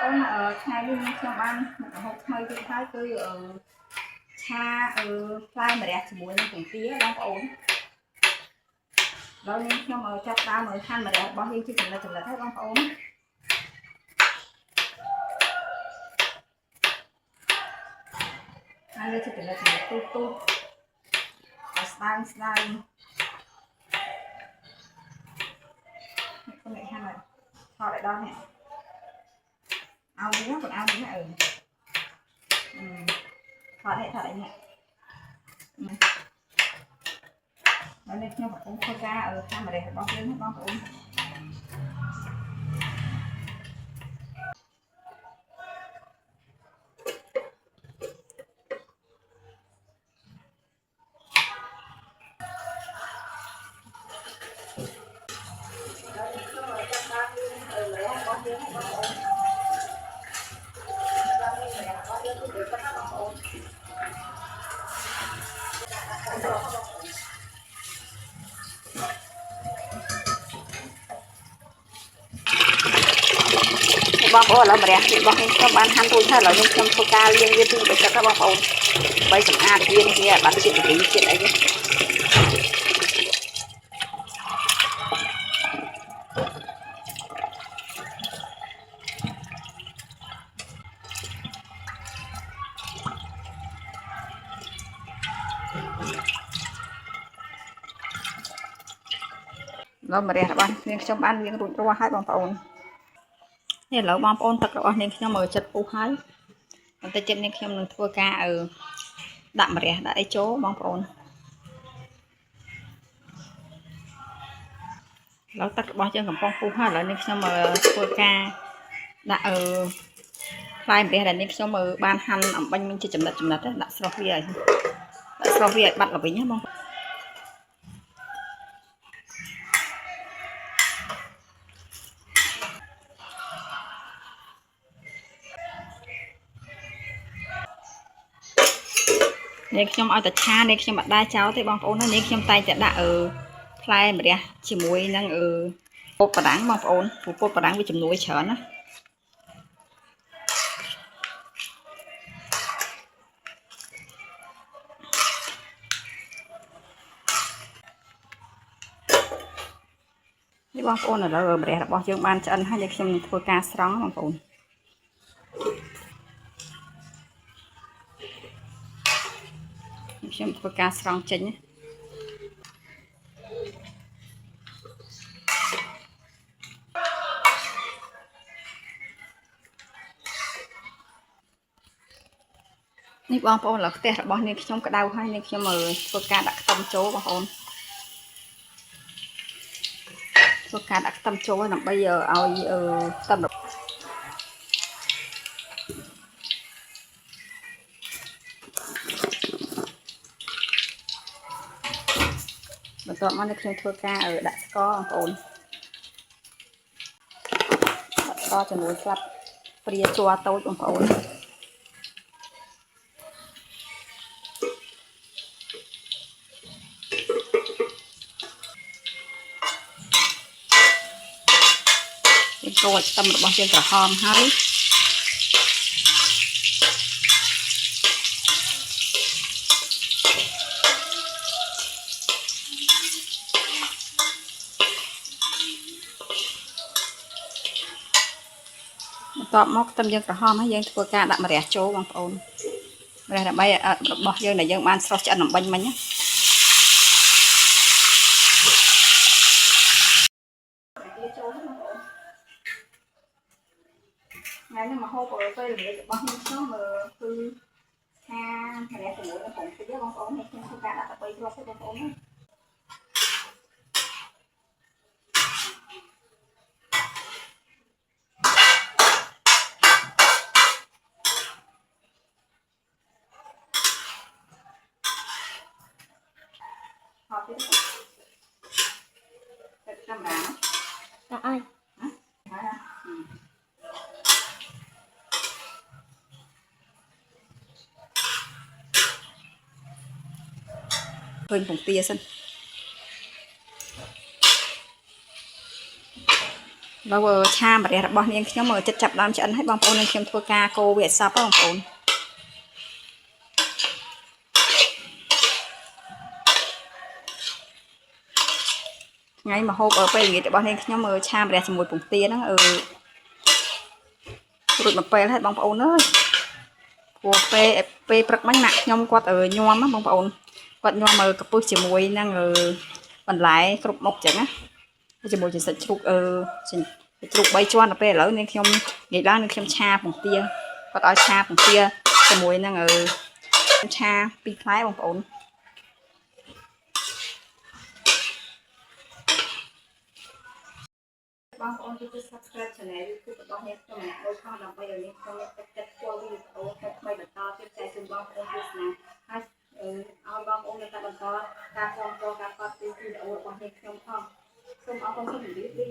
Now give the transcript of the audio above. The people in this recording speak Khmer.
ôn hai đi trong ăn hộp hơi thì thái tôi cha phai mà đẹp mùi nó cũng tía đang ổn đó nên trong cho ta mới than mà đẹp bao nhiêu chứ chừng là thấy đang ổn hai đây chừng là tu style con này hai này họ lại đo nè ao nữa còn ao nữa thọ lại nhẹ nó lên nhau phải cũng khô ra ở tham mà để bóc lên hết bóc cũng bóc ổ là bẹt bóc nên các bạn ăn tôi thấy là nên trong số ca liên viên tôi cho các bạn ổn bây giờ ăn viên kia bạn chuyện cái chuyện đấy nó mà đẹp bạn nên trong ăn viên tôi cho hai bạn ổnนี่เราบางปอนตักเอาเนี่ยខ្ញុំមើលចិត្តពុះហើយបន្តិចទៀតនេះខ្ញុំនឹងធ្វើការដាក់ម្រះដាក់អីចូលបងប្អូនឥឡូវទឹករបស់យើងកំពុងពុះហើយឥឡូវនេះខ្ញុំធ្វើការដាក់ផ្លែម្រះដែលនេះខ្ញុំបានហាន់អំបញ្ញជាចំណិតដាក់ស្រុះវាឲ្យបាត់ល្វីងណាបងនេះខ្ញុំឲ្យតែឆានេះខ្ញុំអត់ដែរចោលទេបងប្អូននេះខ្ញុំតែងតែដាក់ផ្លែម្រះជាមួយនឹងពុតបារាំងបងប្អូនពុតបារាំងវាជំនួយច្រើនណានេះបងប្អូនឥឡូវម្រះរបស់យើងបានឆ្អិនហើយខ្ញុំនឹងធ្វើការស្រង់បងប្អូនខ្ញុំធ្វើការស្រង់ចេញនេះបងប្អូនឡើយផ្ទះរបស់នាងខ្ញុំក្តៅហើយនាងខ្ញុំធ្វើការដាក់ខ្ទឹមចូលបងប្អូនធ្វើការដាក់ខ្ទឹមចូលដើម្បីឲ្យខ្ទឹមបន្ទាប់មកនេះខ្ញុំធ្វើការដាក់ស្ករបងប្អូនដាក់ស្ករចំនួនស្លាបព្រាជ័រតូចបងប្អូនចូលឲ្យខ្ទឹមរបស់យើងក្រហមហើយបន្ទាប់មកខ្ទឹមយើងក្រហមហើយយើងធ្វើការដាក់ម្រះចូលបងប្អូនម្រះដើម្បីរបស់យើងដែលយើងបានស្រុះឆ្អិនអំបញ្ញមិញណាថ្ងៃនេះមកហូបពេលល្ងាចរបស់ខ្ញុំគឺថាម្រះជាមួយនឹងผงទាបងប្អូនខ្ញុំធ្វើការដាក់ទៅ3គ្រាប់ទេបងប្អូនណាហត់ទេតែកាមេរ៉ាដាក់អីឃើញពងទាសិន rồi cha mà để bọn nên khi mà chất chập làm chân hết bông ôn nên khi thua ca cô việt sắp bông ôn ngay mà hộp ở bên nghĩ để bọn nên khi mà cha mà để chỉ một bụng tiền đó rồi mà pe hết bông ôn ơi của pe bật bánh nặng nhom quạt ở nhom á bông ôn quạt nhom mà cặp bút chỉ mùi năng còn lại cục một chẳng á chỉ mùi chỉ sẽ chụp bay cho nó pe lỡ nên khi nghĩ ra nên khi cha bụng tia quạt ở cha bụng tia chỉ mùi năng cha pi thái bông ôn bang ônที่ subscribe channel YouTube របស់អ្នកខ្ញុំម្នាក់ដូចផងដើម្បីឲ្យអ្នកខ្ញុំមានទឹកចិត្តចូលវីដេអូថ្មីៗបន្តទៀតចែកជូនបងប្អូនទស្សនាហើយឲ្យបងប្អូននៅតែបន្តការគាំទ្រការកត់ទស្សន៍វីដេអូរបស់អ្នកខ្ញុំផងសូមអរគុណសូមជម្រាបលា